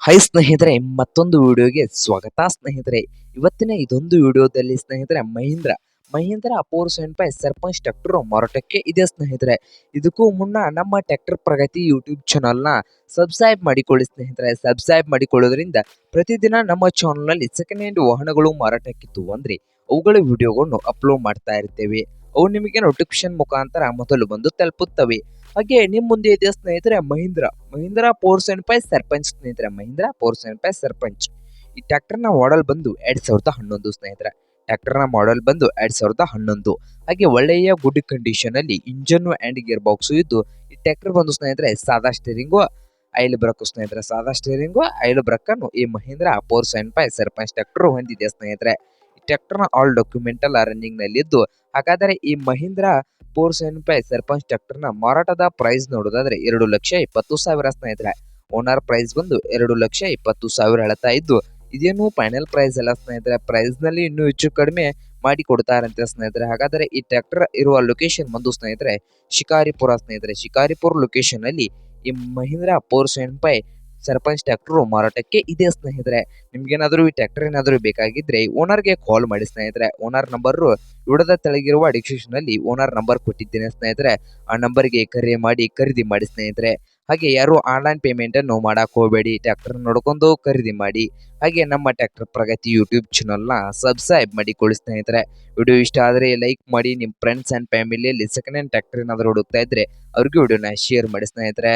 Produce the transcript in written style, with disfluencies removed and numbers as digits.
High ಸ್ನೇಹಿತರೆ, ಮತ್ತೊಂದು ವಿಡಿಯೋಗೆ ಸ್ವಾಗತ ಸ್ನೇಹಿತರೆ. ಇವತ್ತಿನ ಇದೊಂದು ವಿಡಿಯೋದಲ್ಲಿ ಸ್ನೇಹಿತರೆ ಮಹೀಂದ್ರ ಅಪೋರ್ 75 ಸರ್ಪಂಚ್ ಟ್ರ್ಯಾಕ್ಟರ್ ಮಾರಾಟಕ್ಕೆ ಇದೆ ಸ್ನೇಹಿತರೆ. ಇದಕ್ಕೂ ಮುನ್ನ ನಮ್ಮ ಟ್ರ್ಯಾಕ್ಟರ್ ಪ್ರಗತಿ ಯೂಟ್ಯೂಬ್ ಚಾನಲ್ನ ಸಬ್ಸ್ಕ್ರೈಬ್ ಮಾಡಿಕೊಳ್ಳಿ ಸ್ನೇಹಿತರೆ. ಸಬ್ಸ್ಕ್ರೈಬ್ ಮಾಡಿಕೊಳ್ಳೋದ್ರಿಂದ ಪ್ರತಿದಿನ ನಮ್ಮ ಚಾನಲ್ನಲ್ಲಿ ಸೆಕೆಂಡ್ ಹ್ಯಾಂಡ್ ವಾಹನಗಳು ಮಾರಾಟಕ್ಕಿತ್ತು ಅಂದ್ರೆ ಅವುಗಳ ವಿಡಿಯೋಗಳನ್ನು ಅಪ್ಲೋಡ್ ಮಾಡ್ತಾ ಇರ್ತೇವೆ. ಅವು ನಿಮಗೆ ನೋಟಿಫಿಕೇಶನ್ ಮುಖಾಂತರ ಮೊದಲು ಬಂದು ತಲುಪುತ್ತವೆ. ಹಾಗೆ ನಿಮ್ಮ ಮುಂದೆ ಇದೆ ಸ್ನೇಹಿತರೆ ಮಹೀಂದ್ರ ಫೋರ್ 75 ಸರ್ಪಂಚ್ ಸ್ನೇಹಿತರೆ. ಮಹೀಂದ್ರ ಫೋರ್ 75 ಸರ್ಪಂಚ್. ಈ ಟ್ರ್ಯಾಕ್ಟರ್ ನ ಮಾಡೆಲ್ ಬಂದು 2011 ಸ್ನೇಹಿತರೆ. ಟ್ರ್ಯಾಕ್ಟರ್ ನ ಮಾಡೆಲ್ ಬಂದು 2011. ಹಾಗೆ ಒಳ್ಳೆಯ ಗುಡ್ ಕಂಡೀಷನ್ ಅಲ್ಲಿ ಇಂಜನ್ ಅಂಡ್ ಗೇರ್ ಬಾಕ್ಸ್ ಇದ್ದು, ಈ ಟ್ರ್ಯಾಕ್ಟರ್ ಬಂದು ಸ್ನೇಹಿತರೆ ಸಾದಾ ಸ್ಟೇರಿಂಗು ಐಲ್ ಬ್ರೇಕ್ ಸ್ನೇಹಿತರೆ. ಸಾದಾ ಸ್ಟೇರಿಂಗು ಐಲ್ ಬ್ರೇಕ್ ಅನ್ನು ಈ ಮಹೀಂದ್ರ ಫೋರ್ 75 ಸರ್ಪಂಚ್ ಟ್ರ್ಯಾಕ್ಟರ್ ಹೊಂದಿದೆ ಸ್ನೇಹಿತರೆ. ಈ ಟ್ರ್ಯಾಕ್ಟರ್ ನ ಆಲ್ ಡಾಕ್ಯುಮೆಂಟಲ್ ರನ್ನಿಂಗ್ ನಲ್ಲಿ ಇದ್ದು, ಹಾಗಾದರೆ ಈ ಮಹೀಂದ್ರ ಫೋರ್ 75 ಸರ್ಪಂಚ್ ಟ್ರ್ಯಾಕ್ಟರ್ ನ ಮಾರಾಟದ ಪ್ರೈಸ್ ನೋಡೋದಾದ್ರೆ 2,20,000 ಸ್ನೇಹಿತರೆ. ಓನರ್ ಪ್ರೈಸ್ ಬಂದು 2,20,000 ಹೇಳ್ತಾ ಇದ್ದು, ಇದೇನು ಫೈನಲ್ ಪ್ರೈಸ್ ಅಲ್ಲ ಸ್ನೇಹಿತರೆ. ಪ್ರೈಸ್ ನಲ್ಲಿ ಇನ್ನೂ ಹೆಚ್ಚು ಕಡಿಮೆ ಮಾಡಿ ಕೊಡ್ತಾರಂತೆ ಸ್ನೇಹಿತರೆ. ಹಾಗಾದರೆ ಈ ಟ್ರ್ಯಾಕ್ಟರ್ ಇರುವ ಲೊಕೇಶನ್ ಬಂದು ಸ್ನೇಹಿತರೆ ಶಿಕಾರಿಪುರ ಸ್ನೇಹಿತರೆ. ಶಿಕಾರಿಪುರ ಲೊಕೇಶನ್ ಅಲ್ಲಿ ಈ ಮಹೀಂದ್ರ ಫೋರ್ 75 ಸರ್ಪಂಚ್ ಟ್ರ್ಯಾಕ್ಟರ್ ಮಾರಾಟಕ್ಕೆ ಇದೆ ಸ್ನೇಹಿತರೆ. ನಿಮ್ಗೇನಾದ್ರೂ ಈ ಟ್ರ್ಯಾಕ್ಟರ್ ಏನಾದರೂ ಬೇಕಾಗಿದ್ರೆ ಓನರ್ಗೆ ಕಾಲ್ ಮಾಡಿ ಸ್ನೇಹಿತರೆ. ಓನರ್ ನಂಬರ್ ವಿಡಿಯೋದ ತೆಳಗಿರುವ ಡಿಸ್ಕ್ರಿಪ್ಷನ್ ಅಲ್ಲಿ ಓನರ್ ನಂಬರ್ ಕೊಟ್ಟಿದ್ದೇನೆ ಸ್ನೇಹಿತರೆ. ಆ ನಂಬರ್ಗೆ ಕರೆ ಮಾಡಿ ಖರೀದಿ ಮಾಡಿ ಸ್ನೇಹಿತರೆ. ಹಾಗೆ ಯಾರು ಆನ್ಲೈನ್ ಪೇಮೆಂಟ್ ಅನ್ನು ಮಾಡಕ್ ಹೋಗಬೇಡಿ, ಟ್ರ್ಯಾಕ್ಟರ್ ನೋಡ್ಕೊಂಡು ಖರೀದಿ ಮಾಡಿ. ಹಾಗೆ ನಮ್ಮ ಟ್ರ್ಯಾಕ್ಟರ್ ಪ್ರಗತಿ ಯೂಟ್ಯೂಬ್ ಚಾನಲ್ನ ಸಬ್ಸ್ಕ್ರೈಬ್ ಮಾಡಿಕೊಳ್ಳಿ ಸ್ನೇಹಿತರೆ. ವಿಡಿಯೋ ಇಷ್ಟ ಆದರೆ ಲೈಕ್ ಮಾಡಿ. ನಿಮ್ಮ ಫ್ರೆಂಡ್ಸ್ ಅಂಡ್ ಫ್ಯಾಮಿಲಿಯಲ್ಲಿ ಸೆಕೆಂಡ್ ಹ್ಯಾಂಡ್ ಟ್ರ್ಯಾಕ್ಟರ್ ಏನಾದರೂ ಹುಡುಕ್ತಾ ಇದ್ರೆ ಅವ್ರಿಗೆ ವಿಡಿಯೋನ ಶೇರ್ ಮಾಡಿ ಸ್ನೇಹಿತರೆ.